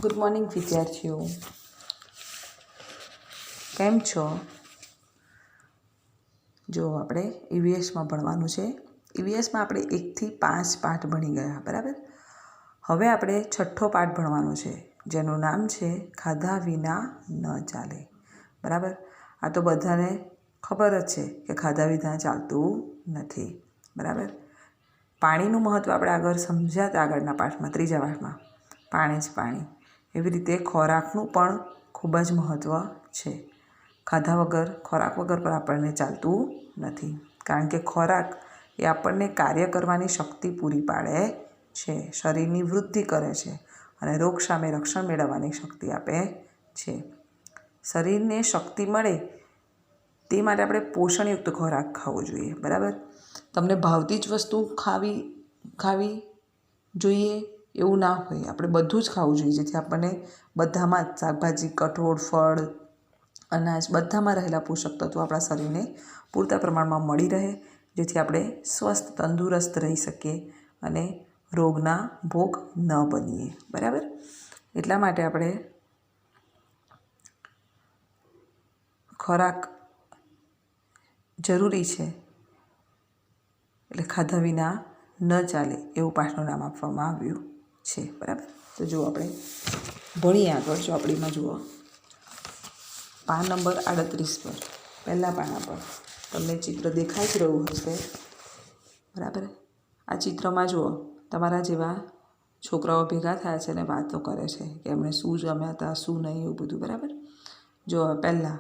Good morning વિદ્યાર્થીઓ, કેમ છો? જો આપણે ઈવીએસમાં ભણવાનું છે. ઈવીએસમાં આપણે 1 થી 5 પાઠ ભણી ગયા, બરાબર. હવે આપણે 6ઠ્ઠો પાઠ ભણવાનો છે, જેનું નામ છે ખાધા વિના ન ચાલે, બરાબર. આ તો બધાને ખબર જ છે કે ખાધા વિના ચાલતું નથી, બરાબર. પાણીનું મહત્ત્વ આપણે આગળ સમજ્યા હતા, આગળના પાઠમાં, ત્રીજા પાઠમાં. પાણી જ પાણી. એવી રીતે ખોરાકનું પણ ખૂબ જ મહત્ત્વ છે. ખાધા વગર, ખોરાક વગર પણ આપણને ચાલતું નથી, કારણ કે ખોરાક એ આપણને કાર્ય કરવાની શક્તિ પૂરી પાડે છે, શરીરની વૃદ્ધિ કરે છે અને રોગ સામે રક્ષણ મેળવવાની શક્તિ આપે છે. શરીરને શક્તિ મળે તે માટે આપણે પોષણયુક્ત ખોરાક ખાવો જોઈએ, બરાબર. તમને ભાવતી જ વસ્તુ ખાવી જોઈએ એવું ના હોય. આપણે બધું જ ખાવું જોઈએ, જેથી આપણને બધામાં જ શાકભાજી, કઠોળ, ફળ, અનાજ બધામાં રહેલા પોષક તત્વો આપણા શરીરને પૂરતા પ્રમાણમાં મળી રહે, જેથી આપણે સ્વસ્થ, તંદુરસ્ત રહી શકીએ અને રોગના ભોગ ન બનીએ, બરાબર. એટલા માટે આપણે ખોરાક જરૂરી છે, એટલે ખાધા વિના ન ચાલે એવું પાઠનું નામ આપવામાં આવ્યું છે, બરાબર. તો જુઓ, આપણે ભણીએ આગળ. ચોપડીમાં જુઓ, પાન નંબર 38 પર, પહેલા પાના પર તમને ચિત્ર દેખાઈ જ રહ્યું હશે, બરાબર. આ ચિત્રમાં જુઓ, તમારા જેવા છોકરાઓ ભેગા થયા છે અને વાતો કરે છે કે એમણે શું જમ્યા હતા, શું નહીં, એવું બધું, બરાબર. જો પહેલાં,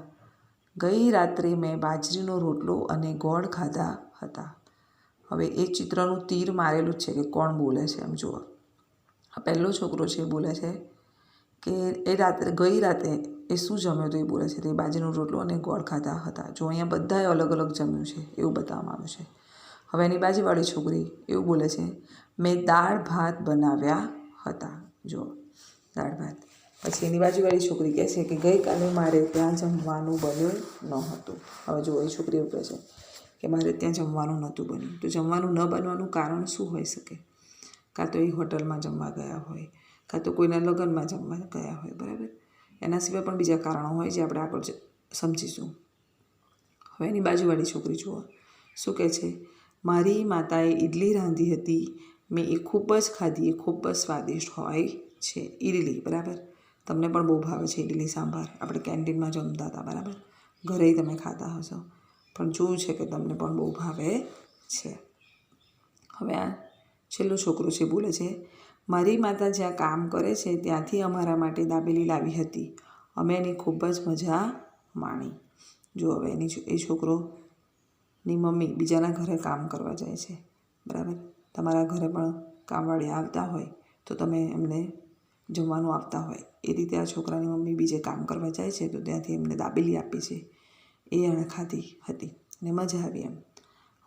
ગઈ રાત્રે મેં બાજરીનો રોટલો અને ગોળ ખાધા હતા. હવે એ ચિત્રનું તીર મારેલું જ છે કે કોણ બોલે છે, એમ જુઓ. આ પહેલો છોકરો છે, એ બોલે છે કે ગઈ રાતે એ શું જમ્યો હતો, એ બોલે છે. તે બાજરીનો રોટલો અને ગોળ ખાધા હતા. જો અહીંયા બધાએ અલગ અલગ જમ્યું છે એવું બતાવવામાં આવ્યું છે. હવે એની બાજુવાળી છોકરી એવું બોલે છે, મેં દાળ ભાત બનાવ્યા હતા. જો, દાળ ભાત. પછી એની બાજુવાળી છોકરી કહે છે કે ગઈકાલે મારે ત્યાં જમવાનું બન્યું ન હતું. હવે જો, એ છોકરી એવું કહે છે કે મારે ત્યાં જમવાનું નહોતું બન્યું. તો જમવાનું ન બનવાનું કારણ શું હોઈ શકે? કાં તો એ હોટલમાં જમવા ગયા હોય, કાં તો કોઈના લગ્નમાં જમવા ગયા હોય, બરાબર. એના સિવાય પણ બીજા કારણો હોય જે આપણે આગળ સમજીશું. હવે એની બાજુવાળી છોકરી જુઓ શું કહે છે, મારી માતાએ ઇડલી રાંધી હતી, મેં એ ખૂબ જ ખાધી, એ ખૂબ જ સ્વાદિષ્ટ હોય છે. ઇડલી, બરાબર. તમને પણ બહુ ભાવે છે ઇડલી સાંભાર. આપણે કેન્ટીનમાં જમતા હતા, બરાબર. ઘરે તમે ખાતા હશો, પણ જોયું છે કે તમને પણ બહુ ભાવે છે. હવે આ છેલ્લો છોકરો છે, બોલે છે, મારી માતા જ્યાં કામ કરે છે ત્યાંથી અમારા માટે દાબેલી લાવી હતી, અમે એની ખૂબ જ મજા માણી. જો, હવે એ છોકરોની મમ્મી બીજાના ઘરે કામ કરવા જાય છે, બરાબર. તમારા ઘરે પણ કામવાળી આવતા હોય તો તમે એમને જમવાનું આપતા હોય, એ રીતે આ છોકરાની મમ્મી બીજે કામ કરવા જાય છે તો ત્યાંથી એમને દાબેલી આપી છે, એ એણે ખાધી હતી અને મજા આવી એમ.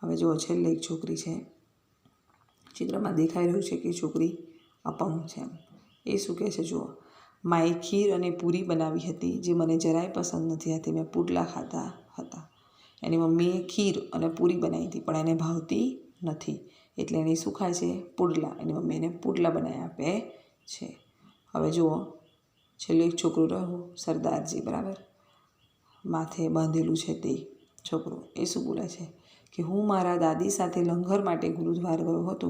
હવે જુઓ, છેલ્લે એક છોકરી છે, ચિત્રમાં દેખાઈ રહ્યું છે કે છોકરી અપંગ છે એમ. એ શું કહે છે, જુઓ, માએ ખીર અને પૂરી બનાવી હતી જે મને જરાય પસંદ નથી હતી, મેં પુડલા ખાધા હતા. એની મમ્મીએ ખીર અને પૂરી બનાવી હતી પણ એને ભાવતી નથી, એટલે એને શું ખાય છે? પુડલા. એની મમ્મી એને પુડલા બનાવી આપે છે. હવે જુઓ, છેલ્લું એક છોકરું રહ્યું, સરદારજી, બરાબર. માથે બાંધેલું છે તે છોકરો. એ શું બોલે છે કે હું મારા દાદી સાથે લંગર માટે ગુરુદ્વાર ગયો હતો,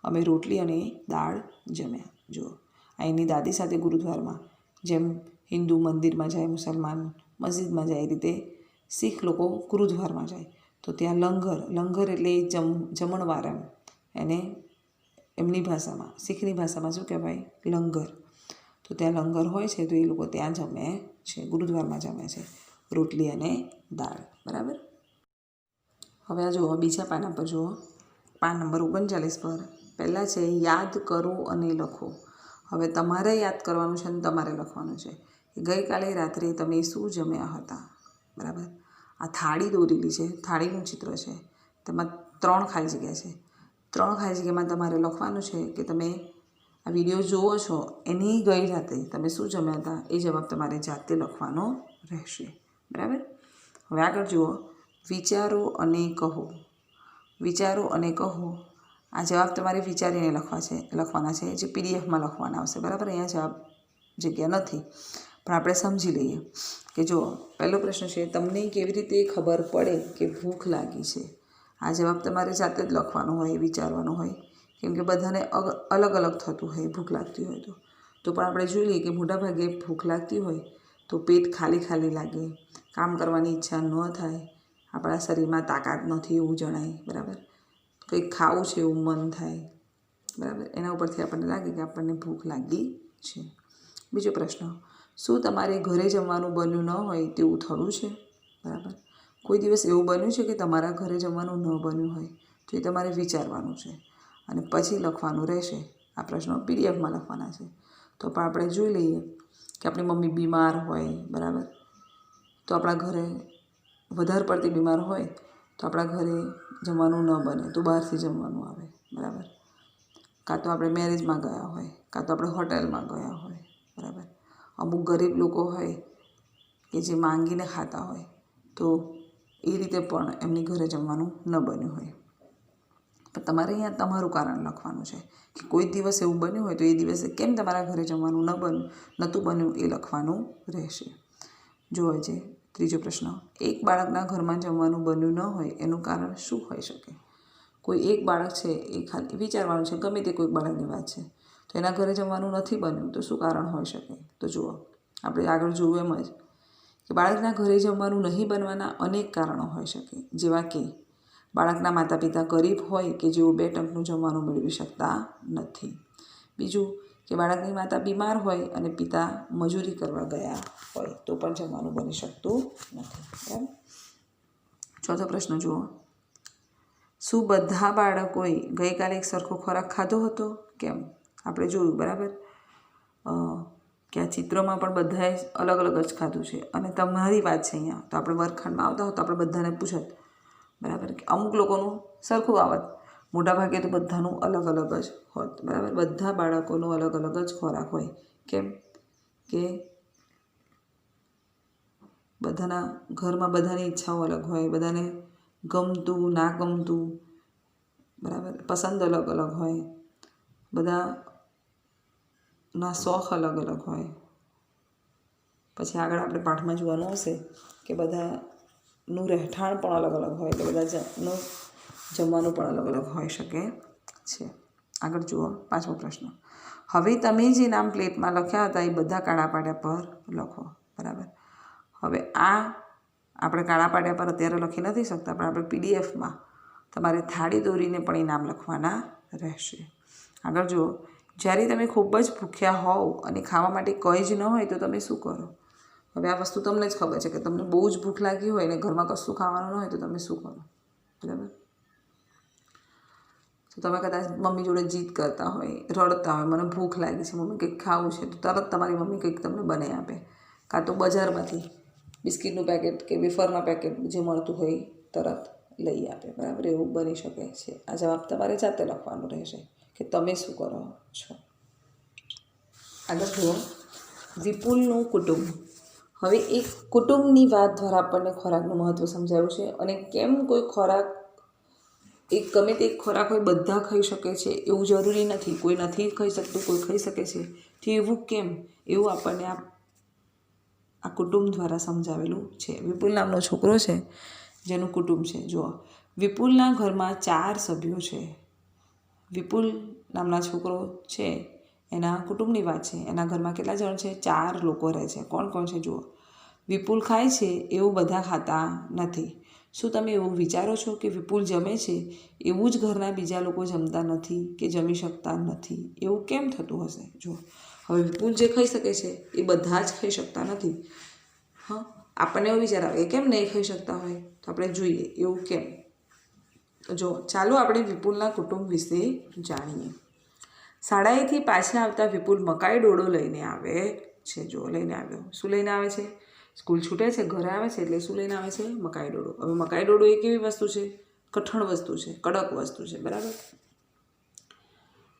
અમે રોટલી અને દાળ જમ્યા. જુઓ, આ એની દાદી સાથે ગુરુદ્વારમાં, જેમ હિન્દુ મંદિરમાં જાય, મુસલમાન મસ્જિદમાં જાય, એ રીતે શીખ લોકો ગુરુદ્વારમાં જાય તો ત્યાં લંગર એટલે જમણવાર એમ. એને એમની ભાષામાં, શીખની ભાષામાં શું કહેવાય? લંગર. તો ત્યાં લંગર હોય છે તો એ લોકો ત્યાં જમે છે, ગુરુદ્વારમાં જમે છે, રોટલી અને દાળ, બરાબર. હવે આ જુઓ, બીજા પાના પર જુઓ, પાન નંબર 39 પર, પહેલાં છે યાદ કરો અને લખો. હવે તમારે યાદ કરવાનું છે અને તમારે લખવાનું છે કે ગઈકાલે રાત્રે તમે શું જમ્યા હતા, બરાબર. આ થાળી દોરેલી છે, થાળીનું ચિત્ર છે, તેમાં 3 ખાલી જગ્યા છે. 3 ખાલી જગ્યામાં તમારે લખવાનું છે કે તમે આ વિડીયો જુઓ છો એની ગઈ રાતે તમે શું જમ્યા હતા, એ જવાબ તમારે જાતે લખવાનો રહેશે, બરાબર. હવે આગળ જુઓ, વિચારો અને કહો. વિચારો અને કહો. આ જવાબ તમારે વિચારીને લખવાના છે, જે પીડીએફમાં લખવાના આવશે, બરાબર. અહીંયા જવાબ જગ્યા નથી. પણ આપણે સમજી લઈએ કે જો પહેલો પ્રશ્ન છે, તમને કેવી રીતે ખબર પડે કે ભૂખ લાગી છે? આ જવાબ તમારે જાતે જ લખવાનો હોય, વિચારવાનો હોય, કેમ કે બધાને અલગ અલગ થતું હોય ભૂખ લાગતી હોય તો પણ આપણે જોઈ લઈએ કે મોટાભાગે ભૂખ લાગતી હોય તો પેટ ખાલી ખાલી લાગે, કામ કરવાની ઈચ્છા ન થાય, આપણા શરીરમાં તાકાત નથી એવું જણાય, બરાબર, કંઈક ખાવું છે એવું મન થાય, બરાબર. એના ઉપરથી આપણને લાગે કે આપણને ભૂખ લાગી છે. બીજો પ્રશ્ન, શું તમારે ઘરે જમવાનું બન્યું ન હોય તેવું થયું છે? બરાબર. કોઈ દિવસ એવું બન્યું છે કે તમારા ઘરે જમવાનું ન બન્યું હોય? તો એ તમારે વિચારવાનું છે અને પછી લખવાનું રહેશે. આ પ્રશ્નો પીડીએફમાં લખવાના છે. તો પણ આપણે જોઈ લઈએ કે આપણી મમ્મી બીમાર હોય, બરાબર, તો આપણા ઘરે વધારે પડતી બીમાર હોય તો આપણા ઘરે જમવાનું ન બને તો બહારથી જમવાનું આવે, બરાબર. કાં તો આપણે મેરેજમાં ગયા હોય, કાં તો આપણે હોટલમાં ગયા હોય, બરાબર. અમુક ગરીબ લોકો હોય કે જે માંગીને ખાતા હોય તો એ રીતે પણ એમની ઘરે જમવાનું ન બન્યું હોય. પણ તમારે અહીંયા તમારું કારણ લખવાનું છે કે કોઈ દિવસ એવું બન્યું હોય તો એ દિવસે કેમ તમારા ઘરે જમવાનું નહોતું બન્યું એ લખવાનું રહેશે. જોવા છે ત્રીજો પ્રશ્ન, એક બાળકના ઘરમાં જમવાનું બન્યું ન હોય એનું કારણ શું હોઈ શકે? કોઈ એક બાળક છે એ ખાલી વિચારવાનું છે, ગમે તે કોઈ બાળકની વાત છે, તો એના ઘરે જમવાનું નથી બન્યું તો શું કારણ હોઈ શકે? તો જુઓ, આપણે આગળ જોયું એમ જ કે બાળકના ઘરે જમવાનું નહીં બનવાના અનેક કારણો હોઈ શકે, જેવા કે બાળકના માતા પિતા ગરીબ હોય કે જેઓ 2 ટંકનું જમવાનું મેળવી શકતા નથી. બીજું કે બાળકની માતા બીમાર હોય અને પિતા મજૂરી કરવા ગયા હોય તો પણ જમવાનું બની શકતું નથી, બરાબર. ચોથો પ્રશ્ન જુઓ, શું બધા બાળકોએ ગઈકાલે એક સરખો ખોરાક ખાધો હતો? કેમ? આપણે જોયું, બરાબર, કે આ ચિત્રમાં પણ બધાએ અલગ અલગ જ ખાધું છે. અને તમારી વાત છે અહીંયા તો આપણે વર્ગખંડમાં આવતા હોત તો આપણે બધાને પૂછત, બરાબર, કે અમુક લોકોનું સરખું આવત, મોટાભાગે તો બધાનું અલગ અલગ જ હોત, બરાબર. બધા બાળકોનો અલગ અલગ જ ખોરાક હોય. કેમ કે બધાના ઘરમાં બધાની ઈચ્છાઓ અલગ હોય, બધાને ગમતું ના ગમતું, બરાબર, પસંદ અલગ અલગ હોય, બધાના શોખ અલગ અલગ હોય. પછી આગળ આપણે પાઠમાં જોવાનું હશે કે બધાનું રહેઠાણ પણ અલગ અલગ હોય, એટલે બધાનું જમવાનું પણ અલગ અલગ હોઈ શકે છે. આગળ જુઓ, 5મો પ્રશ્ન, હવે તમે જે નામ પ્લેટમાં લખ્યા હતા એ બધા કાળા પાટિયા પર લખો, બરાબર. હવે આ આપણે કાળા પાટિયા પર અત્યારે લખી નથી શકતા, પણ આપણે પીડીએફમાં તમારે થાળી દોરીને પણ એ નામ લખવાના રહેશે. આગળ જુઓ, જ્યારે તમે ખૂબ જ ભૂખ્યા હોવ અને ખાવા માટે કંઈ જ ન હોય તો તમે શું કરો? હવે આ વસ્તુ તમને જ ખબર છે કે તમને બહુ જ ભૂખ લાગી હોય અને ઘરમાં કશું ખાવાનું ન હોય તો તમે શું કરો, બરાબર. તો તમે કદાચ મમ્મી જોડે જીદ કરતા હોય, રડતા હોય, મને ભૂખ લાગી છે, મમ્મી કંઈક ખાવું છે, તો તરત તમારી મમ્મી કંઈક તમને બનાવી આપે, કાં તો બજારમાંથી બિસ્કિટનું પેકેટ કે વેફરના પેકેટ જે મળતું હોય તરત લઈ આપે, બરાબર. એવું બની શકે છે. આ જવાબ તમારે જાતે લખવાનું રહેશે કે તમે શું કરો છો. આગળ જુઓ, વિપુલનું કુટુંબ. હવે એક કુટુંબની વાત દ્વારા આપણને ખોરાકનું મહત્ત્વ સમજાયું છે અને કેમ કોઈ ખોરાક એક ગમે તે ખોરાક હોય બધા ખાઈ શકે છે એવું જરૂરી નથી, કોઈ નથી ખાઈ શકતું, કોઈ ખાઈ શકે છે, તો એવું કેમ, એવું આપણને આ કુટુંબ દ્વારા સમજાવેલું છે. વિપુલ નામનો છોકરો છે જેનું કુટુંબ છે. જુઓ, વિપુલના ઘરમાં 4 સભ્યો છે. વિપુલ નામના છોકરો છે એના કુટુંબની વાત છે. એના ઘરમાં કેટલા જણ છે? 4 લોકો રહે છે. કોણ કોણ છે? જુઓ, વિપુલ ખાય છે એવું બધા ખાતા નથી. શું તમે એવું વિચારો છો કે વિપુલ જમે છે એવું જ ઘરના બીજા લોકો જમતા નથી કે જમી શકતા નથી? એવું કેમ થતું હશે? જુઓ, હવે વિપુલ જે ખાઈ શકે છે એ બધા જ ખાઈ શકતા નથી. આપણને એવો વિચાર આવે કે કેમ નહીં ખાઈ શકતા હોય, તો આપણે જોઈએ એવું કેમ. તો જો ચાલો આપણે વિપુલના કુટુંબ વિશે જાણીએ. શાળાએથી પાછા આવતા વિપુલ મકાઈ ડોળો લઈને આવે છે. જો લઈને આવ્યો. શું લઈને આવે છે? સ્કૂલ છૂટે છે, ઘરે આવે છે એટલે શું લઈને આવે છે? મકાઈ ડોળો. હવે મકાઈ ડોળો એ કેવી વસ્તુ છે? કઠણ વસ્તુ છે, કડક વસ્તુ છે, બરાબર.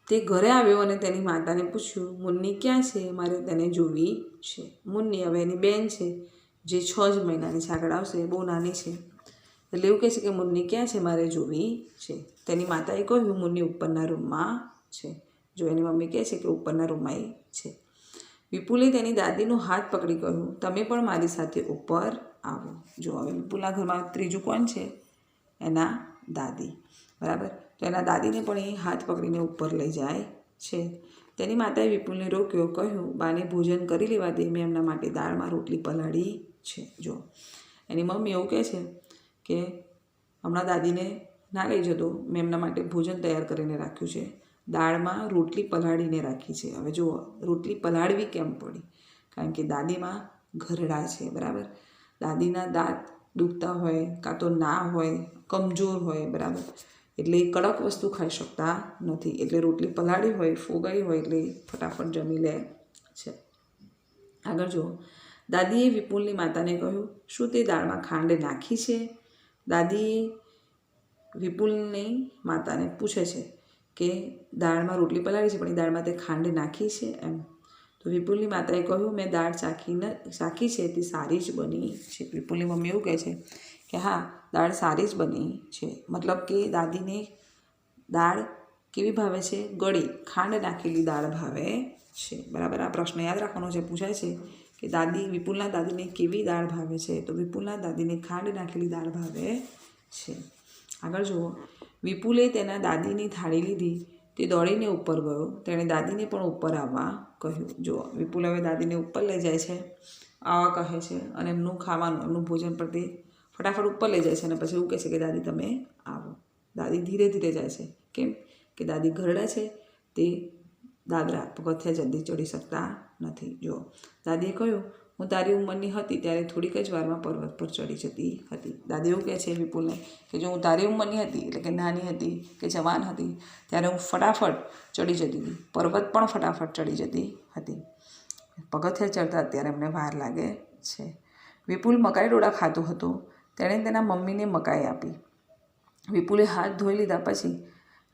તે ઘરે આવ્યો અને તેની માતાને પૂછ્યું, મુન્ની ક્યાં છે? મારે તેને જોવી છે. મુન્ની હવે એની બેન છે જે 6 જ મહિનાની છે, આગળ આવશે, બહુ નાની છે, એટલે એવું કહે છે કે મુન્ની ક્યાં છે? મારે જોવી છે. તેની માતાએ કહ્યું મુન્ની ઉપરના રૂમમાં છે. જો એની મમ્મી કહે છે કે ઉપરના રૂમમાં એ છે. વિપુલે તેની દાદીનો હાથ પકડી કહ્યું, તમે પણ મારી સાથે ઉપર આવો. જો હવે વિપુલના ઘરમાં ત્રીજું કોણ છે? એના દાદી, બરાબર. તો એના દાદીને પણ એ હાથ પકડીને ઉપર લઈ જાય છે. તેની માતાએ વિપુલને રોક્યો, કહ્યું, બાને ભોજન કરી લેવા દે, મેં એમના માટે દાળમાં રોટલી પલાળી છે. જો એની મમ્મી એવું કહે છે કે હમણાં દાદીને ના લઈ જતો, મેં એમના માટે ભોજન તૈયાર કરીને રાખ્યું છે, દાળમાં રોટલી પલાળીને રાખી છે. હવે જુઓ, રોટલી પલાળવી કેમ પડી? કારણ કે દાદીમાં ઘરડા છે, બરાબર. દાદીના દાંત દુખતા હોય, કાં તો ના હોય, કમજોર હોય, બરાબર. એટલે એ કડક વસ્તુ ખાઈ શકતા નથી, એટલે રોટલી પલાળી હોય, ફોગાઈ હોય એટલે ફટાફટ જમી લે છે. આગળ જુઓ, દાદીએ વિપુલની માતાને કહ્યું, શું તે દાળમાં ખાંડ નાખી છે? દાદીએ વિપુલની માતાને પૂછે છે કે દાળમાં રોટલી પલાળી છે, પણ એ દાળમાં તે ખાંડ નાખી છે એમ. તો વિપુલની માતાએ કહ્યું, મેં દાળ ચાખી છે, તે સારી જ બની છે. વિપુલની મમ્મી એવું કહે છે કે હા, દાળ સારી જ બની છે. મતલબ કે દાદીને દાળ કેવી ભાવે છે? ગળી, ખાંડ નાખેલી દાળ ભાવે છે, બરાબર. આ પ્રશ્ન યાદ રાખવાનો છે, પૂછાય છે કે વિપુલના દાદીને કેવી દાળ ભાવે છે? તો વિપુલના દાદીને ખાંડ નાખેલી દાળ ભાવે છે. આગળ જુઓ, વિપુલે તેના દાદીની થાળી લીધી, તે દોડીને ઉપર ગયો, તેણે દાદીને પણ ઉપર આવવા કહ્યું. જુઓ, વિપુલ હવે દાદીને ઉપર લઈ જાય છે, આવા કહે છે, અને એમનું ખાવાનું, એમનું ભોજન પર તે ફટાફટ ઉપર લઈ જાય છે, અને પછી એવું કહે છે કે દાદી તમે આવો. દાદી ધીરે ધીરે જાય છે. કેમ? કે દાદી ઘરડા છે, તે દાદરા પગથિયા જલ્દી ચડી શકતા નથી. જુઓ, દાદીએ કહ્યું, હું તારી ઉંમરની હતી ત્યારે થોડીક જ વારમાં પર્વત પર ચડી જતી હતી. દાદી એવું કહે છે વિપુલને કે જો હું તારી ઉંમરની હતી, એટલે કે નાની હતી કે જવાન હતી, ત્યારે હું ફટાફટ ચડી જતી હતી, પર્વત પણ ફટાફટ ચડી જતી હતી. પગથિયા ચડતા અત્યારે એમને વાર લાગે છે. વિપુલ મકાઈ ડોળા ખાતો હતો, તેણે તેના મમ્મીને મકાઈ આપી. વિપુલે હાથ ધોઈ લીધા પછી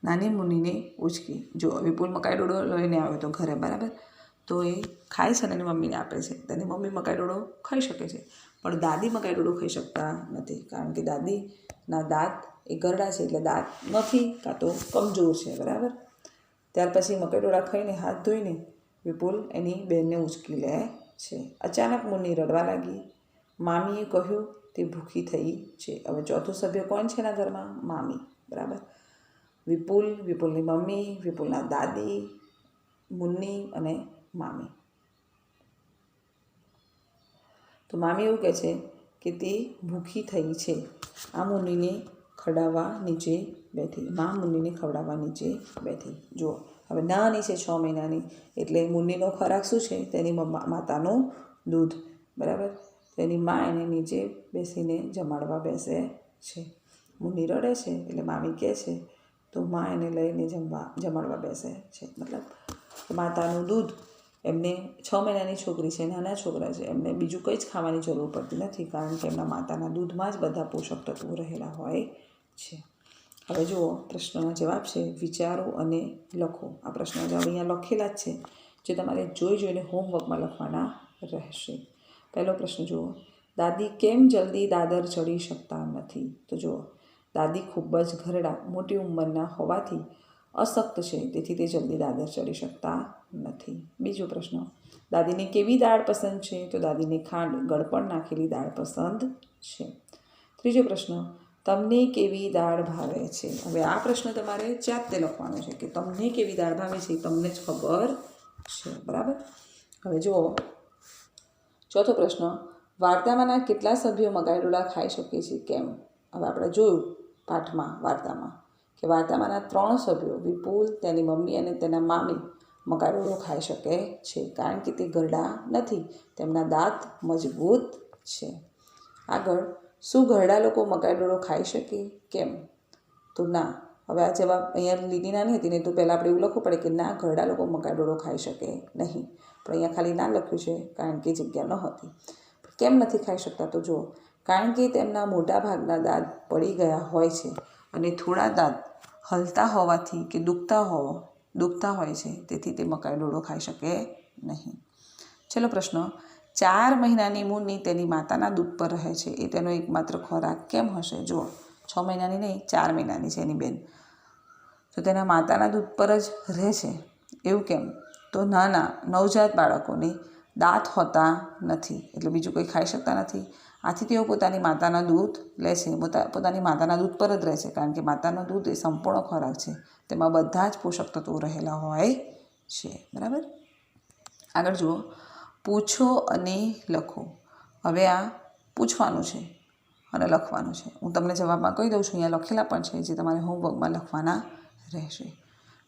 નાની મુન્નીને ઉચકી. જો વિપુલ મકાઈ ડોળો લઈને આવ્યો હતો ઘરે, બરાબર. તો એ ખાય છે અને એની મમ્મીને આપે છે. તેની મમ્મી મકાઈ ડોળો ખાઈ શકે છે, પણ દાદી મકાઈ ડોળો ખાઈ શકતા નથી, કારણ કે દાદીના દાંત એ ગરડા છે, એટલે દાંત નથી, કાં તો કમજોર છે, બરાબર. ત્યાર પછી મકાઈ ડોળા ખાઈને હાથ ધોઈને વિપુલ એની બહેનને ઉચકી લે છે. અચાનક મુન્ની રડવા લાગી. મામીએ કહ્યું, તે ભૂખી થઈ છે. હવે ચોથું સભ્ય કોણ છે એના ઘરમાં? મામી, બરાબર. વિપુલ, વિપુલની મમ્મી, વિપુલના દાદી, મુન્ની અને મામી. તો મામી એવું કહે છે કે તે ભૂખી થઈ છે. આ મુન્નીને ખવડાવવા નીચે બેઠી. મા મુન્નીને ખવડાવવા નીચે બેઠી. જુઓ, હવે નાની છે, 6 મહિનાની, એટલે મુન્નીનો ખોરાક શું છે? તેની માતાનું દૂધ, બરાબર. તેની મા એને નીચે બેસીને જમાડવા બેસે છે. મુન્ની રડે છે, એટલે મામી કહે છે, તો મા એને લઈને જમાડવા બેસે છે. મતલબ માતાનું દૂધ, એમને 6 મહિનાની છોકરી છે, નાના છોકરા છે, એમને બીજું કંઈ જ ખાવાની જરૂર પડતી નથી, કારણ કે એમના માતાના દૂધમાં જ બધા પોષક તત્વો રહેલા હોય છે. હવે જુઓ, પ્રશ્નના જવાબ છે, વિચારો અને લખો. આ પ્રશ્નના જવાબ અહીંયા લખેલા જ છે, જે તમારે જોઈને હોમવર્કમાં લખવાના રહેશે. પહેલો પ્રશ્ન જુઓ, દાદી કેમ જલ્દી દાદર ચડી શકતા નથી? તો જુઓ, દાદી ખૂબ જ ઘરડા, મોટી ઉંમરના હોવાથી અશક્ત છે, તેથી તે જલ્દી દાદર ચડી શકતા નથી. બીજો પ્રશ્ન, દાદીને કેવી દાળ પસંદ છે? તો દાદીને ખાંડ, ગળપણ નાખેલી દાળ પસંદ છે. ત્રીજો પ્રશ્ન, તમને કેવી દાળ ભાવે છે? હવે આ પ્રશ્ન તમારે જાતે લખવાનો છે કે તમને કેવી દાળ ભાવે છે, તમને જ ખબર છે, બરાબર. હવે જુઓ, ચોથો પ્રશ્ન, વાર્તામાંના કેટલા સભ્યો મકાઈ ડોળા ખાઈ શકે છે? કેમ? હવે આપણે જોયું પાઠમાં, વાર્તામાં, કે વાર્તામાંના 3 સભ્યો, વિપુલ, તેની મમ્મી અને તેના મામી, મકાઈ ડોળો ખાઈ શકે છે, કારણ કે તે ઘરડા નથી, તેમના દાંત મજબૂત છે. આગળ, શું ઘરડા લોકો મકાઈ ડોળો ખાઈ શકે? કેમ? તો ના. હવે આ જવાબ અહીંયા લીટી નાની હતી ને, તો પહેલાં આપણે એવું લખવું પડે કે ના, ઘરડા લોકો મકાઈ ડોળો ખાઈ શકે નહીં. પણ અહીંયા ખાલી ના લખ્યું છે, કારણ કે જગ્યા ન હતી. કેમ નથી ખાઈ શકતા? તો જુઓ, કારણ કે તેમના મોટા ભાગના દાંત પડી ગયા હોય છે, અને થોડા દાંત હલતા હોવાથી કે દુખતા હોય છે, તેથી તે મકાઈ ડોળો ખાઈ શકે નહીં. છેલ્લો પ્રશ્ન, 4 મહિનાની મુન્ની તેની માતાના દૂધ પર રહે છે, એ તેનો એકમાત્ર ખોરાક કેમ હશે? જુઓ, 6 મહિનાની નહીં, 4 મહિનાની છે એની બેન, તો તેના માતાના દૂધ પર જ રહે છે, એવું કેમ? તો નાના નવજાત બાળકોને દાંત હોતા નથી, એટલે બીજું કંઈ ખાઈ શકતા નથી. આથી તેઓ પોતાની માતાના દૂધ લે છે, પોતાની માતાના દૂધ પર જ રહે છે, કારણ કે માતાનું દૂધ એ સંપૂર્ણ ખોરાક છે, તેમાં બધા જ પોષક તત્વો રહેલા હોય છે. બરાબર. આગળ જુઓ, પૂછો અને લખો. હવે આ પૂછવાનું છે અને લખવાનું છે. હું તમને જવાબમાં કહી દઉં છું, અહીંયા લખેલા પણ છે, જે તમારે હોમવર્કમાં લખવાના રહેશે.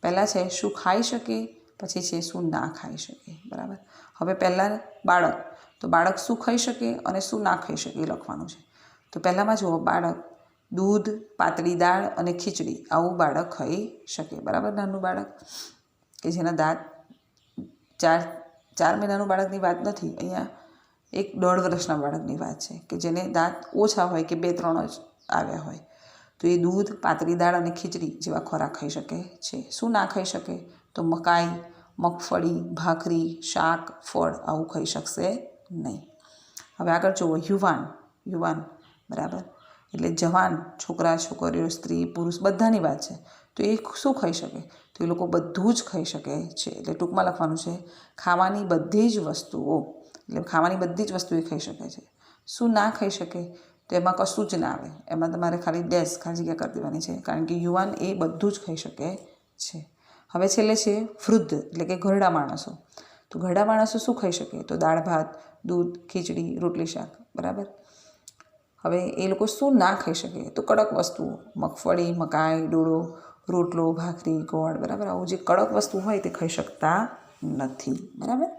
પહેલાં છે શું ખાઈ શકે, પછી છે શું ના ખાઈ શકે. બરાબર. હવે પહેલાં બાળક, તો બાળક શું ખાઈ શકે અને શું ના ખાઈ શકે એ લખવાનું છે. તો પહેલાંમાં જુઓ, બાળક દૂધ, પાતળી દાળ અને ખીચડી આવું બાળક ખાઈ શકે. બરાબર. નાનું બાળક કે જેના દાંત 4 મહિનાનું બાળકની વાત નથી, અહીંયા 1-1.5 વર્ષના બાળકની વાત છે, કે જેને દાંત ઓછા હોય કે 2-3 જ આવ્યા હોય, તો એ દૂધ, પાતળી દાળ અને ખીચડી જેવા ખોરાક ખાઈ શકે છે. શું ના ખાઈ શકે, તો મકાઈ, મગફળી, ભાખરી, શાક, ફળ આવું ખાઈ શકશે નહીં. હવે આગળ જુઓ, યુવાન. બરાબર. એટલે જવાન, છોકરા, છોકરીઓ, સ્ત્રી, પુરુષ બધાની વાત છે. તો એ શું ખાઈ શકે, તો એ લોકો બધું જ ખાઈ શકે છે. એટલે ટૂંકમાં લખવાનું છે ખાવાની બધી જ વસ્તુઓ, એટલે ખાવાની બધી જ વસ્તુ એ ખાઈ શકે છે. શું ના ખાઈ શકે, તો એમાં કશું જ ના આવે, એમાં તમારે ખાલી ખાલી જગ્યા કરી દેવાની છે, કારણ કે યુવાન એ બધું જ ખાઈ શકે છે. હવે છેલ્લે છે વૃદ્ધ, એટલે કે ઘરડા માણસો. તો ઘરડા માણસો શું ખાઈ શકે, તો દાળ ભાત, દૂધ, ખીચડી, રોટલી, શાક. બરાબર. હવે એ લોકો શું ના ખાઈ શકે, તો કડક વસ્તુઓ, મગફળી, મકાઈ, ડોળો, રોટલો, ભાખરી, ગોળ. બરાબર. આવું જે કડક વસ્તુ હોય તે ખાઈ શકતા નથી. બરાબર.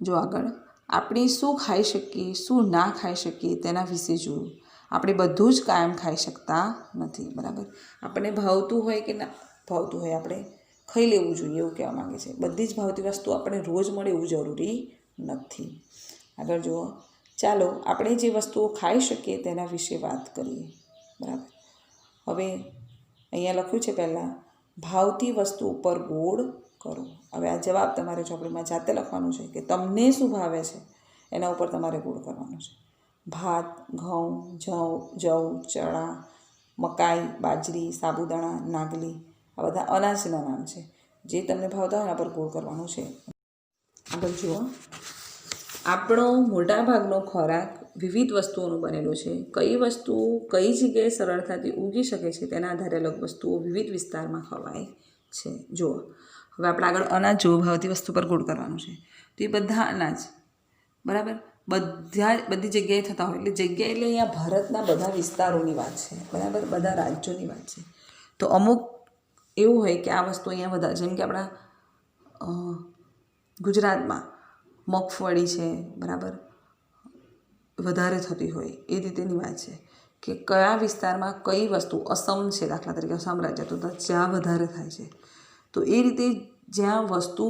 જો આગળ, આપણે શું ખાઈ શકીએ, શું ના ખાઈ શકીએ તેના વિશે જોયું. આપણે બધું જ કાયમ ખાઈ શકતા નથી. બરાબર. આપણને ભાવતું હોય કે ના ભાવતું હોય, આપણે ખાઈ લેવું જોઈએ એવું કહેવા માગે છે. બધી જ ભાવતી વસ્તુ આપણે રોજ મળે એવું જરૂરી નથી. આગળ જુઓ, ચાલો આપણે જે વસ્તુઓ ખાઈ શકીએ તેના વિશે વાત કરીએ. બરાબર. હવે અહીંયા લખ્યું છે પહેલાં, ભાવતી વસ્તુ ઉપર ગોળ કરો. હવે આ જવાબ તમારે ચોપડીમાં જાતે લખવાનું છે, કે તમને શું ભાવે છે એના ઉપર તમારે ગોળ કરવાનું છે. ભાત, ઘઉં, જવ, ચણા, મકાઈ, બાજરી, સાબુદાણા, નાગલી આ બધા અનાજના નામ છે. જે તમને ભાવતા હોય એના પર ગોળ કરવાનું છે. આગળ જુઓ, આપણો મોટાભાગનો ખોરાક વિવિધ વસ્તુઓનો બનેલો છે. કઈ વસ્તુઓ કઈ જગ્યાએ સરળતાથી ઉગી શકે છે તેના આધારે અલગ વસ્તુઓ વિવિધ વિસ્તારમાં ખવાય છે. જુઓ, હવે આપણે આગળ અનાજ જુઓ, ભાવતી વસ્તુ પર ગોળ કરવાનું છે. તો એ બધા અનાજ, બરાબર, બધી જગ્યાએ થતા હોય, એટલે જગ્યા એટલે અહીંયા ભારતના બધા વિસ્તારોની વાત છે. બરાબર. બધા રાજ્યોની વાત છે. તો અમુક એવું હોય કે આ વસ્તુ અહીંયા વધારે, જેમ કે આપણા ગુજરાતમાં મગફળી છે, બરાબર, વધારે થતી હોય એ રીતેની વાત છે, કે કયા વિસ્તારમાં કઈ વસ્તુ. અસમ છે દાખલા તરીકે, અસમ રાજ્ય, તો ચા વધારે થાય છે. તો એ રીતે જ્યાં વસ્તુ,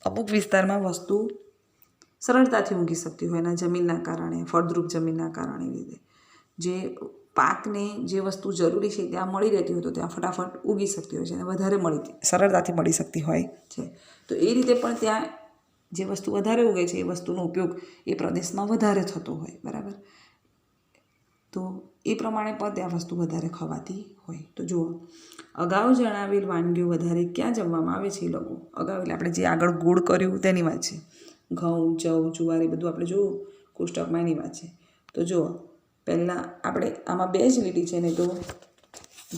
અમુક વિસ્તારમાં વસ્તુ સરળતાથી ઊગી શકતી હોય એના જમીનના કારણે, ફળદ્રુપ જમીનના કારણે, એવી રીતે જે પાકને જે વસ્તુ જરૂરી છે ત્યાં મળી રહેતી હોય તો ત્યાં ફટાફટ ઉગી શકતી હોય છે અને વધારે સરળતાથી મળી શકતી હોય છે. તો એ રીતે પણ ત્યાં જે વસ્તુ વધારે ઉગે છે એ વસ્તુનો ઉપયોગ એ પ્રદેશમાં વધારે થતો હોય. બરાબર. તો એ પ્રમાણે પણ ત્યાં વસ્તુ વધારે ખવાતી હોય. તો જુઓ, અગાઉ જણાવેલ વાનગીઓ વધારે ક્યાં જમવામાં આવે છે એ લોકો. અગાઉ એટલે આપણે જે આગળ ગોળ કર્યું તેની વાત છે. ઘઉં, જવ, જુવાર એ બધું આપણે જોયું કોષ્ટકમાં એની વાત છે. તો જુઓ, પહેલાં આપણે આમાં 2 જ લીટી છે ને, તો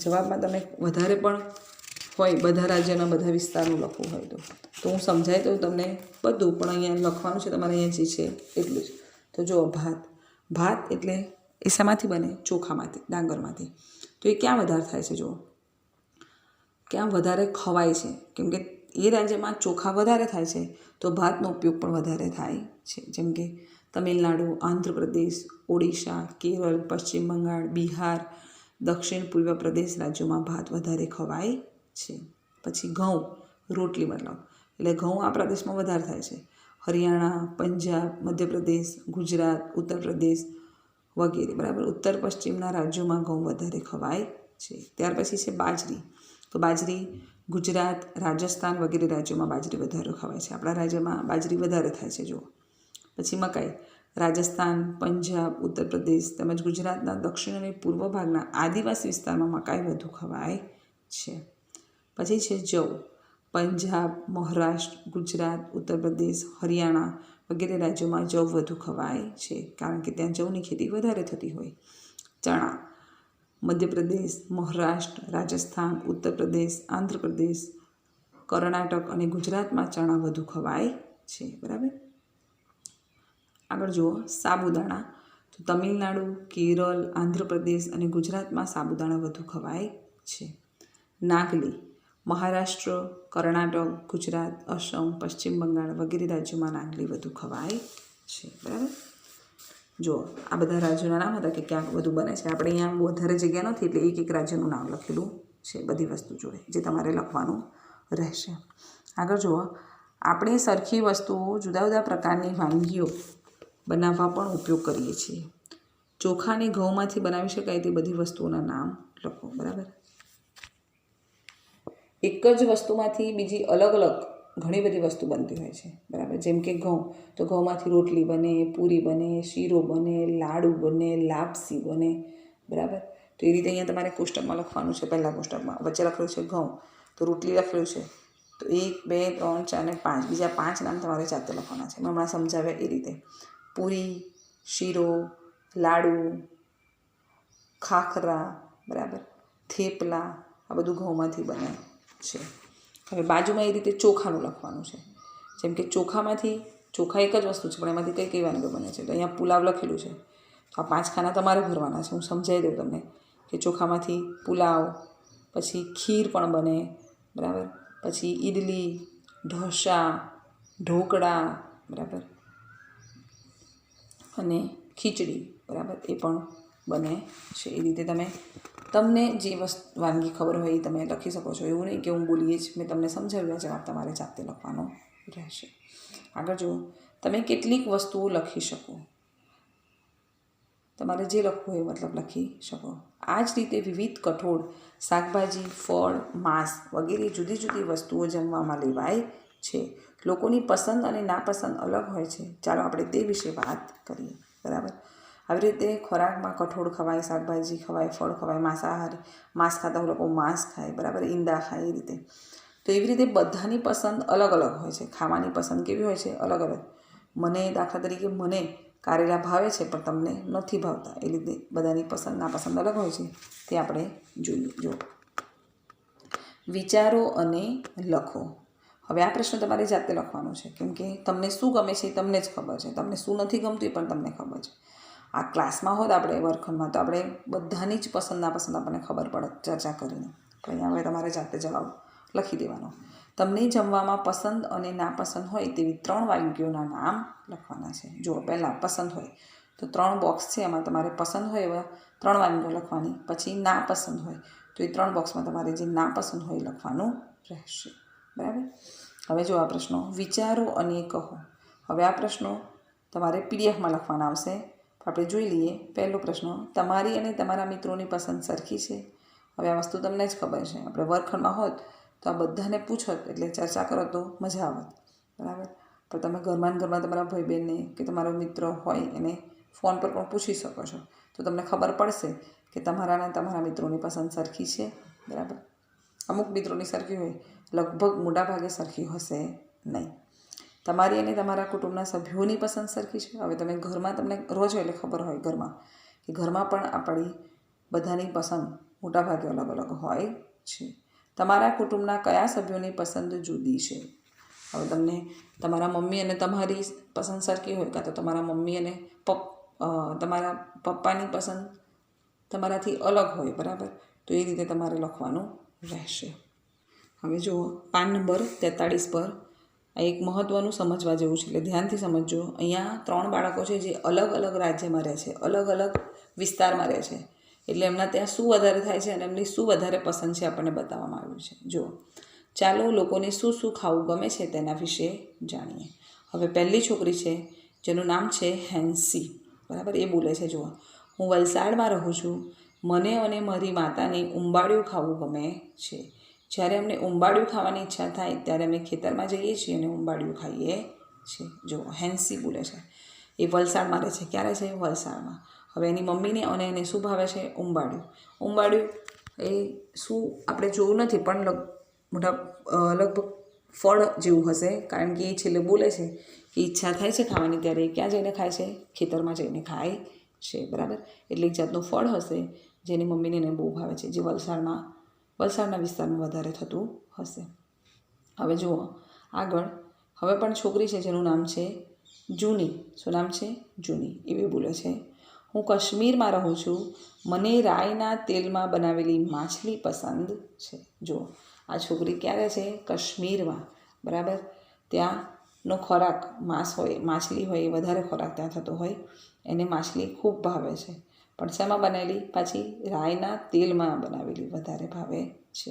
જવાબમાં તમે વધારે પણ હોય બધા રાજ્યના બધા વિસ્તારનું લખવું હોય તો હું સમજાય તો તમને બધું, પણ અહીંયા લખવાનું છે તમારે, અહીંયા જે છે એટલું જ. તો જુઓ, ભાત એટલે એ શામાંથી બને, ચોખામાંથી, ડાંગરમાંથી. તો એ ક્યાં વધારે થાય છે, જુઓ ક્યાં વધારે ખવાય છે, કેમ કે એ રાજ્યમાં ચોખા વધારે થાય છે તો ભાતનો ઉપયોગ પણ વધારે થાય છે. જેમ કે તમિલનાડુ, આંધ્રપ્રદેશ, ઓડિશા, કેરળ, પશ્ચિમ બંગાળ, બિહાર, દક્ષિણ પૂર્વ પ્રદેશ રાજ્યોમાં ભાત વધારે ખવાય છે. પછી ઘઉં, રોટલી મતલબ, એટલે ઘઉં આ પ્રદેશમાં વધારે થાય છે. હરિયાણા, પંજાબ, મધ્યપ્રદેશ, ગુજરાત, ઉત્તર પ્રદેશ વગેરે. બરાબર. ઉત્તર પશ્ચિમના રાજ્યોમાં ઘઉં વધારે ખવાય છે. ત્યાર પછી છે બાજરી. તો બાજરી ગુજરાત, રાજસ્થાન વગેરે રાજ્યોમાં બાજરી વધારે ખવાય છે. આપણા રાજ્યમાં બાજરી વધારે થાય છે. જુઓ. પછી મકાઈ, રાજસ્થાન, પંજાબ, ઉત્તર પ્રદેશ તેમજ ગુજરાતના દક્ષિણ અને પૂર્વ ભાગના આદિવાસી વિસ્તારમાં મકાઈ વધુ ખવાય છે. પછી છે જવ. પંજાબ, મહારાષ્ટ્ર, ગુજરાત, ઉત્તર પ્રદેશ, હરિયાણા વગેરે રાજ્યોમાં જવ વધુ ખવાય છે, કારણ કે ત્યાં જવની ખેતી વધારે થતી હોય. ચણા મધ્યપ્રદેશ, મહારાષ્ટ્ર, રાજસ્થાન, ઉત્તર પ્રદેશ, આંધ્રપ્રદેશ, કર્ણાટક અને ગુજરાતમાં ચણા વધુ ખવાય છે. બરાબર. આગળ જુઓ સાબુદાણા. તો તમિલનાડુ, કેરળ, આંધ્રપ્રદેશ અને ગુજરાતમાં સાબુદાણા વધુ ખવાય છે. નાગલી મહારાષ્ટ્ર, કર્ણાટક, ગુજરાત, અસમ, પશ્ચિમ બંગાળ વગેરે રાજ્યોમાં નાગલી વધુ ખવાય છે. બરાબર. જો આ બધા રાજ્યોના નામ હતા કે ક્યાંક વધુ બને છે. આપણે અહીંયા વધારે જગ્યા નથી એટલે એક એક રાજ્યનું નામ લખેલું છે બધી વસ્તુ જોડે, જે તમારે લખવાનું રહેશે. આગળ જુઓ, આપણે સરખી વસ્તુઓ જુદા જુદા પ્રકારની વાનગીઓ બનાવવા પણ ઉપયોગ કરીએ છીએ. ચોખાને ઘઉંમાંથી બનાવી શકાય તે બધી વસ્તુઓના નામ લખો. બરાબર. એક જ વસ્તુમાંથી બીજી અલગ અલગ ઘણી બધી વસ્તુ બનતી હોય છે. બરાબર. જેમ કે ઘઉં, તો ઘઉંમાંથી રોટલી બને, પૂરી બને, શીરો બને, લાડુ બને, લાપસી બને. બરાબર. તો એ રીતે અહીંયા તમારે કોષ્ટકમાં લખવાનું છે. પહેલાં કોષ્ટકમાં વચ્ચે લખેલું છે ઘઉં, તો રોટલી લખેલું છે. તો 1 2 3 4 અને 5 બીજા 5 નામ તમારે જાતે લખવાના છે. મેં હમણાં સમજાવ્યા એ રીતે. પૂરી, શીરો, લાડુ, ખાખરા, બરાબર, થેપલા, આ બધું ઘઉંમાંથી બને છે. હવે બાજુમાં એ રીતે ચોખાનું લખવાનું છે. જેમ કે ચોખા એક જ વસ્તુ છે, પણ એમાંથી કઈ કઈ વાનગીઓ બને છે. તો અહીંયા પુલાવ લખેલું છે, તો આ 5 ખાના તમારે ભરવાના છે. હું સમજાવી દઉં તમને કે ચોખામાંથી પુલાવ, પછી ખીર પણ બને. બરાબર. પછી ઈડલી, ઢોસા, ઢોકળા, બરાબર, અને ખીચડી, બરાબર, એ પણ બને છે. એ રીતે તમને જે વાનગી ખબર હોય એ તમે લખી શકો છો. એવું નહીં કે હું બોલીએ જ મેં તમને સમજાવ્યા, જવાબ તમારે જાતે લખવાનો રહેશે. આગળ જુઓ, તમે કેટલીક વસ્તુઓ લખી શકો. તમારે જે લખવું હોય મતલબ લખી શકો. આ જ રીતે વિવિધ કઠોળ, શાકભાજી, ફળ, માંસ વગેરે જુદી જુદી વસ્તુઓ જમવામાં લેવાય છે. લોકોની પસંદ અને નાપસંદ અલગ હોય છે. ચાલો આપણે તે વિશે વાત કરીએ. બરાબર. આવી રીતે ખોરાકમાં કઠોળ ખવાય, શાકભાજી ખવાય, ફળ ખવાય, માંસાહારી માંસ ખાતા હોય લોકો માંસ ખાય, બરાબર, ઈંડા ખાય, એ રીતે. તો એવી રીતે બધાની પસંદ અલગ અલગ હોય છે. ખાવાની પસંદ કેવી હોય છે? અલગ અલગ. મને દાખલા તરીકે મને કારેલા ભાવે છે પણ તમને નથી ભાવતા. એ રીતે બધાની પસંદ નાપસંદ અલગ હોય છે. તે આપણે જોઈએ. જો વિચારો અને લખો. હવે આ પ્રશ્ન તમારે જાતે લખવાનો છે, કેમ કે તમને શું ગમે છે એ તમને જ ખબર છે. તમને શું નથી ગમતું એ પણ તમને ખબર છે. આ ક્લાસમાં હોત આપણે વર્ગખંડમાં તો આપણે બધાની જ પસંદ નાપસંદ આપણને ખબર પડે ચર્ચા કરીને. તો અહીંયા હવે તમારે જાતે જવાબ લખી દેવાનો. તમને જમવામાં પસંદ અને નાપસંદ હોય તેવી 3 વાનગીઓના નામ લખવાના છે. જુઓ, પહેલાં પસંદ હોય તો 3 બોક્સ છે, એમાં તમારે પસંદ હોય એવા 3 વાનગીઓ લખવાની. પછી નાપસંદ હોય તો એ 3 બોક્સમાં તમારે જે નાપસંદ હોય એ લખવાનું રહેશે. બરાબર. હવે જો આ પ્રશ્નો વિચારો અને કહો. હવે આ પ્રશ્નો તમારે પીડીએફમાં લખવાના આવશે. આપણે જોઈ લઈએ. પહેલો પ્રશ્ન, તમારી અને તમારા મિત્રોની પસંદ સરખી છે? હવે આ વસ્તુ તમને જ ખબર છે. આપણે વર્ગખંડમાં હોત તો આ બધાને પૂછોત એટલે ચર્ચા કરો તો મજા આવત. બરાબર. પણ તમે ઘરમાં તમારા ભાઈ બહેનને કે તમારો મિત્ર હોય એને ફોન પર પણ પૂછી શકો છો, તો તમને ખબર પડશે કે તમારા અને તમારા મિત્રોની પસંદ સરખી છે. બરાબર. અમુક મિત્રોની સરખી હોય, લગભગ મોટાભાગે સરખી હશે નહીં. તમારી અને તમારા કુટુંબના સભ્યોની પસંદ સરખી છે. હવે તમે ઘરમાં તમને રહો છો એટલે ખબર હોય ઘરમાં પણ આપણી બધાની પસંદ મોટાભાગે અલગ અલગ હોય છે. તમારા કુટુંબના કયા સભ્યોની પસંદ જુદી છે? હવે તમને તમારા મમ્મી અને તમારી પસંદ સરખી હોય, કાં તો તમારા મમ્મી અને તમારા પપ્પાની પસંદ તમારાથી અલગ હોય. બરાબર. તો એ રીતે તમારે લખવાનું રહેશે. હવે જુઓ, પાન નંબર 43 પર આ એક મહત્ત્વનું સમજવા જેવું છે, એટલે ધ્યાનથી સમજજો. અહીંયા 3 બાળકો છે જે અલગ અલગ રાજ્યમાં રહે છે, અલગ અલગ વિસ્તારમાં રહે છે. એટલે એમના ત્યાં શું વધારે થાય છે અને એમની શું વધારે પસંદ છે આપણને બતાવવામાં આવ્યું છે. જુઓ, ચાલો લોકોને શું શું ખાવું ગમે છે તેના વિશે જાણીએ. હવે પહેલી છોકરી છે જેનું નામ છે હેન્સી. બરાબર. એ બોલે છે, જુઓ, હું વલસાડમાં રહું છું. મને અને મારી માતાને ઉંબાડિયું ખાવું ગમે છે. જ્યારે અમને ઉંબાડિયું ખાવાની ઈચ્છા થાય ત્યારે અમે ખેતરમાં જઈએ છીએ અને ઉંબાડિયું ખાઈએ છીએ. જો હેન્સી બોલે છે. એ વલસાડમાં રહે છે. ક્યારે છે? વલસાડમાં. હવે એની મમ્મીને અને એને શું ભાવે છે? ઉંબાડિયું એ શું આપણે જોયું નથી, પણ લગભગ ફળ જેવું હશે, કારણ કે એ છેલ્લે બોલે છે કે ઈચ્છા થાય છે ખાવાની ત્યારે એ ક્યાં જઈને ખાય છે? ખેતરમાં જઈને ખાય છે, બરાબર. એટલે એક જાતનું ફળ હશે જેની મમ્મીને એને બહુ ભાવે છે, જે વલસાડના વિસ્તારમાં વધારે થતું હશે. હવે જુઓ આગળ, હવે પણ છોકરી છે જેનું નામ છે જૂની. શું નામ છે? જૂની. એવી બોલે છે, હું કાશ્મીરમાં રહું છું, મને રાઈના તેલમાં બનાવેલી માછલી પસંદ છે. જુઓ, આ છોકરી ક્યારે છે? કાશ્મીરમાં, બરાબર. ત્યાંનો ખોરાક માંસ હોય, માછલી હોય, એ વધારે ખોરાક ત્યાં થતો હોય, એને માછલી ખૂબ ભાવે છે. પણ શેમાં બનાવેલી? પાછી રાઈના તેલમાં બનાવેલી વધારે ભાવે છે.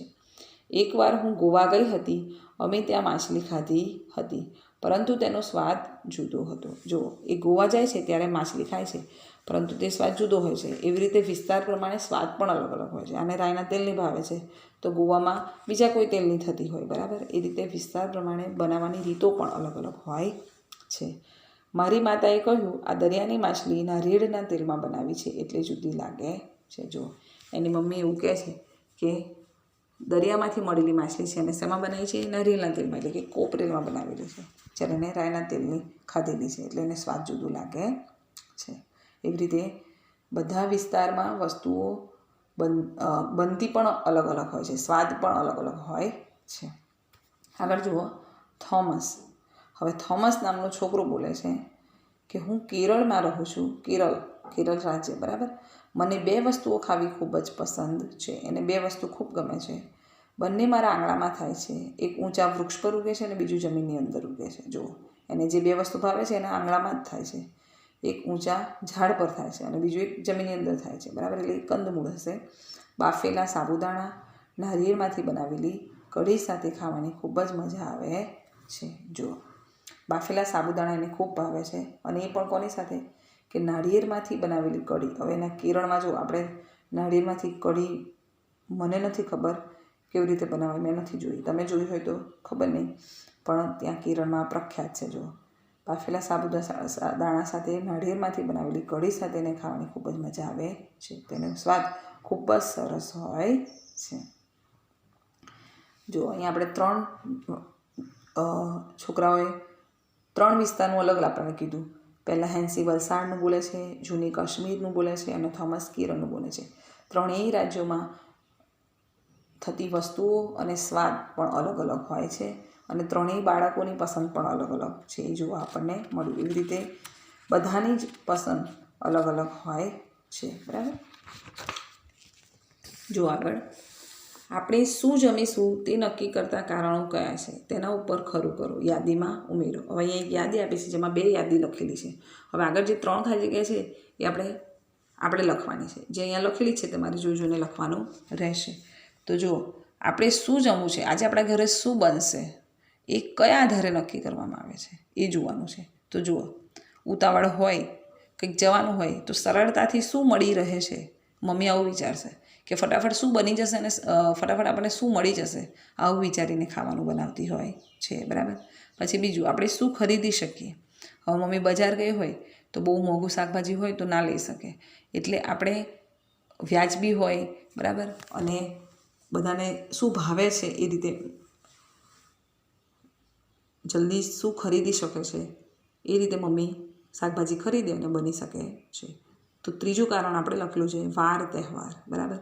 એકવાર હું ગોવા ગઈ હતી, અમે ત્યાં માછલી ખાધી હતી, પરંતુ તેનો સ્વાદ જુદો હતો. જુઓ, એ ગોવા જાય છે ત્યારે માછલી ખાય છે, પરંતુ તે સ્વાદ જુદો હોય છે. એવી રીતે વિસ્તાર પ્રમાણે સ્વાદ પણ અલગ અલગ હોય છે. આને રાઈના તેલની ભાવે છે તો ગોવામાં બીજા કોઈ તેલની થતી હોય, બરાબર. એ રીતે વિસ્તાર પ્રમાણે બનાવવાની રીતો પણ અલગ અલગ હોય છે. મારી માતાએ કહ્યું, આ દરિયાની માછલી નારિયેળના તેલમાં બનાવી છે એટલે જુદી લાગે છે. જુઓ, એની મમ્મી એવું કહે છે કે દરિયામાંથી મળેલી માછલી છે અને શેમાં બનાવી છે? નારિયેળના તેલમાં, એટલે કે કોપરેલમાં બનાવેલી છે. જ્યારે એને રાઈના તેલની ખાધેલી છે એટલે એને સ્વાદ જુદું લાગે છે. એવી રીતે બધા વિસ્તારમાં વસ્તુઓ બનતી પણ અલગ અલગ હોય છે, સ્વાદ પણ અલગ અલગ હોય છે. આગળ જુઓ, થોમસ. હવે થોમસ નામનો છોકરો બોલે છે કે હું કેરળમાં રહું છું, કેરળ રાજ્ય, બરાબર. મને 2 વસ્તુઓ ખાવી ખૂબ જ પસંદ છે. એને 2 વસ્તુ ખૂબ ગમે છે. બંને મારા આંગણામાં થાય છે. એક ઊંચા વૃક્ષ પર ઉગે છે અને બીજું જમીનની અંદર ઉગે છે. જુઓ, એને જે 2 વસ્તુ ભાવે છે એના આંગણામાં જ થાય છે. એક ઊંચા ઝાડ પર થાય છે અને બીજું એક જમીનની અંદર થાય છે, બરાબર. એટલે કંદમૂળ હશે. બાફેલા સાબુદાણા નારિયેળમાંથી બનાવેલી કઢી સાથે ખાવાની ખૂબ જ મજા આવે છે. જુઓ, બાફેલા સાબુદાણા એને ખૂબ ભાવે છે અને એ પણ કોની સાથે? કે નાળિયેરમાંથી બનાવેલી કઢી. હવે એના કેરળમાં જો આપણે નાળિયેરમાંથી કઢી, મને નથી ખબર કેવી રીતે બનાવાય, મેં નથી જોઈ, તમે જોઈ હોય તો ખબર નહીં, પણ ત્યાં કેરળમાં પ્રખ્યાત છે. જો, બાફેલા સાબુદાણા સાથે નાળિયેરમાંથી બનાવેલી કઢી સાથે એને ખાવાની ખૂબ જ મજા આવે છે. તેનો સ્વાદ ખૂબ જ સરસ હોય છે. જો, અહીંયા આપણે 3 છોકરાઓએ 3 વિસ્તારનું અલગ આપણને કીધું. પહેલાં હેન્સી વલસાડનું બોલે છે, જૂની કાશ્મીરનું બોલે છે અને થોમસ કેરળનું બોલે છે. 3 રાજ્યોમાં થતી વસ્તુઓ અને સ્વાદ પણ અલગ અલગ હોય છે અને 3 બાળકોની પસંદ પણ અલગ અલગ છે. એ જોવા આપણને મળ્યું. એવી રીતે બધાની જ પસંદ અલગ અલગ હોય છે, બરાબર. જો આગળ, આપણે શું જમીશું તે નક્કી કરતા કારણો કયા છે? તેના ઉપર ખરું કરો, યાદીમાં ઉમેરો. હવે અહીંયા એક યાદી આપી છે જેમાં 2 યાદી લખેલી છે. હવે આગળ જે 3 ખાલી જગ્યા છે એ આપણે લખવાની છે. જે અહીંયા લખેલી છે તમારે જોઈને લખવાનું રહેશે. તો જુઓ, આપણે શું જમવું છે, આજે આપણા ઘરે શું બનશે, એ કયા આધારે નક્કી કરવામાં આવે છે એ જોવાનું છે. તો જુઓ, ઉતાવળ હોય, કંઈક જવાનું હોય તો સરળતાથી શું મળી રહે છે, મમ્મી આવું વિચારશે કે ફટાફટ શું બની જશે અને ફટાફટ આપણને શું મળી જશે, આવું વિચારીને ખાવાનું બનાવતી હોય છે, બરાબર. પછી બીજું, આપણે શું ખરીદી શકીએ. હવે મમ્મી બજાર ગઈ હોય તો બહુ મોંઘું શાકભાજી હોય તો ના લઈ શકે, એટલે આપણે વ્યાજબી હોય, બરાબર, અને બધાને શું ભાવે છે એ રીતે જલ્દી શું ખરીદી શકે છે એ રીતે મમ્મી શાકભાજી ખરીદે અને બની શકે છે. તો ત્રીજું કારણ આપણે લખેલું છે વાર તહેવાર, બરાબર.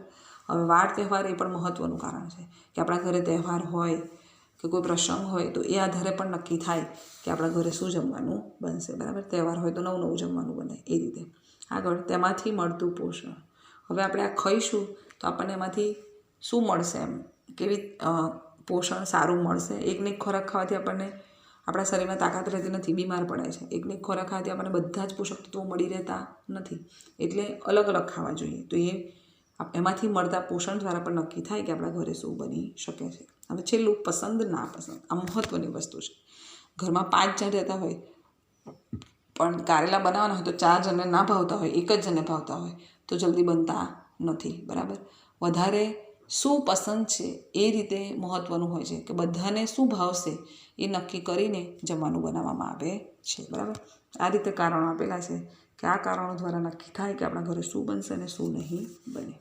હવે વાર તહેવાર એ પણ મહત્ત્વનું કારણ છે કે આપણા ઘરે તહેવાર હોય કે કોઈ પ્રસંગ હોય તો એ આધારે પણ નક્કી થાય કે આપણા ઘરે શું જમવાનું બનશે, બરાબર. તહેવાર હોય તો નવું જમવાનું બને, એ રીતે. આગળ, તેમાંથી મળતું પોષણ. હવે આપણે આ ખાઈશું તો આપણને એમાંથી શું મળશે, એમ કેવી પોષણ સારું મળશે. એકને એક ખોરાક ખાવાથી આપણને આપણા શરીરમાં તાકાત રહેતી નથી, બીમાર પડાય છે. એકને એક ખોરાક ખાવાથી આપણને બધા જ પોષક તત્વો મળી રહેતા નથી, એટલે અલગ અલગ ખાવા જોઈએ. તો એમાંથી મળતા પોષણ દ્વારા પણ નક્કી થાય કે આપણા ઘરે શું બની શકે છે. હવે છેલ્લું, પસંદ નાપસંદ. આ મહત્ત્વની વસ્તુ છે. ઘરમાં 5 જણ રહેતા હોય પણ કારેલા બનાવવાના હોય તો 4 જણને ના ભાવતા હોય, 1 જ જણને ભાવતા હોય તો જલ્દી બનતા નથી, બરાબર. વધારે શું પસંદ છે એ રીતે મહત્ત્વનું હોય છે કે બધાને શું ભાવશે એ નક્કી કરીને જમવાનું બનાવવામાં આવે છે, બરાબર. આ રીતે કારણો આપેલા છે કે આ કારણો દ્વારા નક્કી થાય કે આપણા ઘરે શું બનશે અને શું નહીં બને.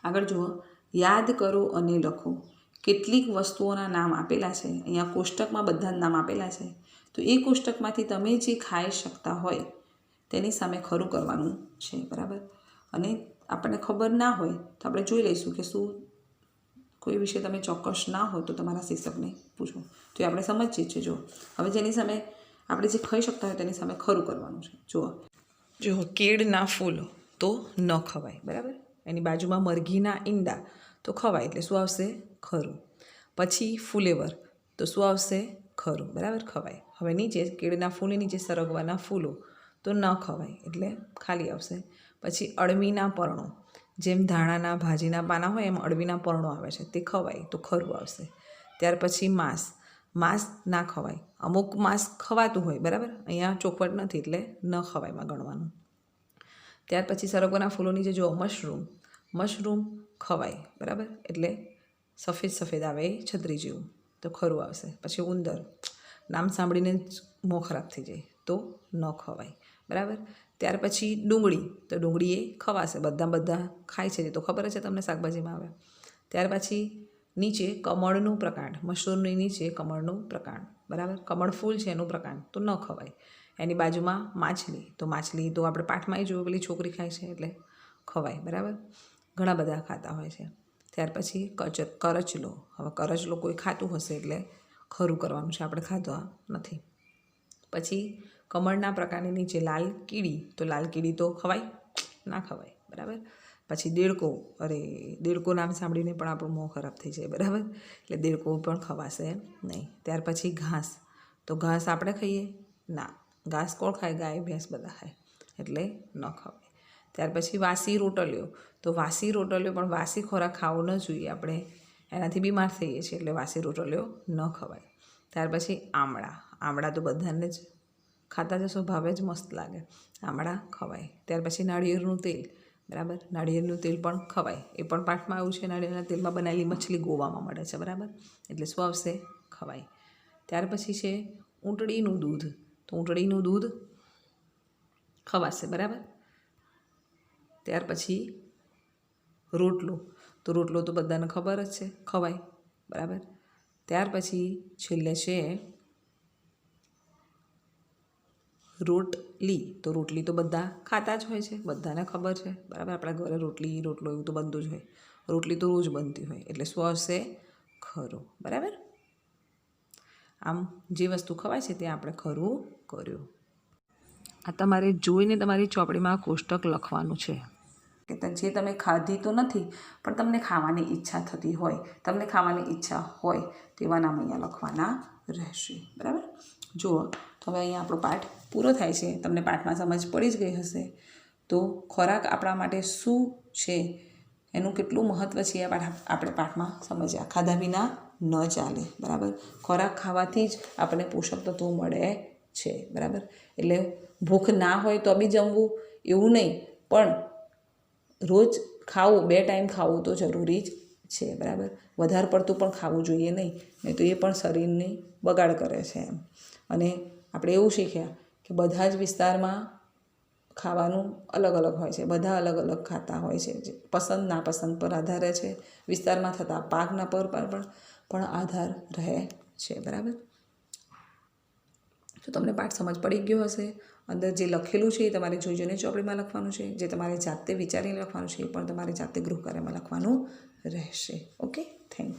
આગળ જુઓ, યાદ કરો અને લખો કેટલીક વસ્તુઓના નામ આપેલા છે, અહીંયા કોષ્ટકમાં બધા જ નામ આપેલા છે, તો એ કોષ્ટકમાંથી તમે જે ખાઈ શકતા હોય તેની સામે ખરું કરવાનું છે, બરાબર. અને આપણને ખબર ના હોય તો આપણે જોઈ લઈશું કે શું કોઈ વિશે તમે ચોક્કસ ના હોય તો તમારા શિક્ષકને પૂછો, તો એ આપણે સમજીએ છીએ. જો હવે જેની સામે આપણે જે ખાઈ શકતા હોય તેની સામે ખરું કરવાનું છે. જો કેળના ફૂલ તો ન ખવાય, બરાબર. એની બાજુમાં મરઘીના ઈંડા તો ખવાય, એટલે શું આવશે? ખરું. પછી ફુલેવર તો શું આવશે? ખરું, બરાબર, ખવાય. હવે નીચે કેળના ફૂલની નીચે સરગવાના ફૂલો તો ન ખવાય, એટલે ખાલી આવશે. પછી અળવીના પર્ણો, જેમ ધાણાના ભાજીના પાના હોય એમ અળવીના પર્ણો આવે છે, તે ખવાય, તો ખરું આવશે. ત્યાર પછી માંસ ના ખવાય. અમુક માંસ ખવાતું હોય, બરાબર, અહીંયા ચોખવટ નથી એટલે ન ખવાયમાં ગણવાનું. ત્યાર પછી સરગવાના ફૂલોની જે જો મશરૂમ ખવાય, બરાબર, એટલે સફેદ આવે એ છત્રી જેવું, તો ખરું આવશે. પછી ઉંદર, નામ સાંભળીને જ મોં ખરાબ થઈ જાય, તો ન ખવાય, બરાબર. ત્યાર પછી ડુંગળી, તો ડુંગળી એ ખવાશે, બધા ખાય છે, તો ખબર જ છે તમને, શાકભાજીમાં આવે. ત્યાર પછી નીચે કમળનું પ્રકાંડ, મશરૂમની નીચે કમળનું પ્રકાંડ, બરાબર, કમળ ફૂલ છે એનું પ્રકાંડ, તો ન ખવાય. એની બાજુમાં માછલી તો આપણે પાઠમાં જોયું, પેલી છોકરી ખાય છે એટલે ખવાય, બરાબર. ઘણા બધા ખાતા હોય છે. ત્યાર પછી કરચલો, હવે કરચલો કોઈ ખાતું હશે એટલે ખરું કરવાનું છે, આપણે ખાધો નથી. પછી કમળના પ્રકારની નીચે લાલ કીડી, તો લાલ કીડી તો ખવાય? ના ખવાય, બરાબર. પછી દેડકો નામ સાંભળીને પણ આપણું મોં ખરાબ થઈ જાય, બરાબર, એટલે દેડકો પણ ખવાશે નહીં. ત્યાર પછી ઘાસ, તો ઘાસ આપણે ખાઈએ? ના, ઘાસ કોણ ખાય? ગાય ભેંસ બધા ખાય, એટલે ન ખવાય. ત્યાર પછી વાસી રોટલીઓ, તો વાસી રોટલીઓ પણ વાસી ખોરાક ખાવો ન જોઈએ, આપણે એનાથી બીમાર થઈએ છીએ, એટલે વાસી રોટલીઓ ન ખવાય. ત્યાર પછી આમળા તો બધાને જ ખાતા જશો, ભાવે જ મસ્ત લાગે, આમળા ખવાય. ત્યાર પછી નાળિયેરનું તેલ, બરાબર, નાળિયેરનું તેલ પણ ખવાય, એ પણ પાઠમાં આવ્યું છે. નાળિયેરના તેલમાં બનાવેલી મછલી ગોવામાં મળે છે, બરાબર, એટલે શું આવશે? ખવાય. ત્યાર પછી છે ઊંટડીનું દૂધ, તો ઊંટડીનું દૂધ ખવાશે, બરાબર. ત્યાર પછી રોટલો, તો રોટલો તો બધાને ખબર જ છે, ખવાય, બરાબર. ત્યાર પછી છેલ્લે છે રોટલી, તો રોટલી તો બધા ખાતા જ હોય છે, બધાને ખબર છે, બરાબર. આપણા ઘરે રોટલો એવું તો બનતું જ હોય, રોટલી તો રોજ બનતી હોય, એટલે શું આવશે? ખરું, બરાબર. આમ જે વસ્તુ ખવાય છે તે આપણે ખરું કર્યું. આ તમારે જોઈને તમારી ચોપડીમાં કોષ્ટક લખવાનું છે કે જે તમે ખાધી તો નથી પણ તમને ખાવાની ઈચ્છા થતી હોય, તમને ખાવાની ઈચ્છા હોય તેવા નામ અહીંયા લખવાના રહેશે, બરાબર. જુઓ, તો હવે અહીંયા આપણો પાઠ પૂરો થાય છે. તમને પાઠમાં સમજ પડી જ ગઈ હશે. તો ખોરાક આપણા માટે શું છે, એનું કેટલું મહત્ત્વ છે એ આપણે પાઠમાં સમજ્યા. ખાધા વિના ન ચાલે, બરાબર. ખોરાક ખાવાથી જ આપણને પોષક તત્વો મળે છે, બરાબર. એટલે ભૂખ ના હોય તો બી જમવું એવું નહીં, પણ રોજ ખાવું, 2 ટાઈમ ખાવું તો જરૂરી જ છે, બરાબર. વધારે પડતું પણ ખાવું જોઈએ નહીં તો એ પણ શરીરની બગાડ કરે છે એમ. અને આપણે એવું શીખ્યા કે બધા જ વિસ્તારમાં ખાવાનું અલગ અલગ હોય છે, બધા અલગ અલગ ખાતા હોય છે, જે પસંદ નાપસંદ પર આધારે છે, વિસ્તારમાં થતા પાકના પર પણ આધાર રહે છે, બરાબર. તો તમને પાઠ સમજ પડી ગયો હશે. અંદર જે લખેલું છે એ તમારે જોઈને ચોપડીમાં લખવાનું છે, જે તમારે જાતે વિચારીને લખવાનું છે એ પણ તમારે જાતે ગૃહકાર્યમાં લખવાનું રહેશે. Okay, thank you.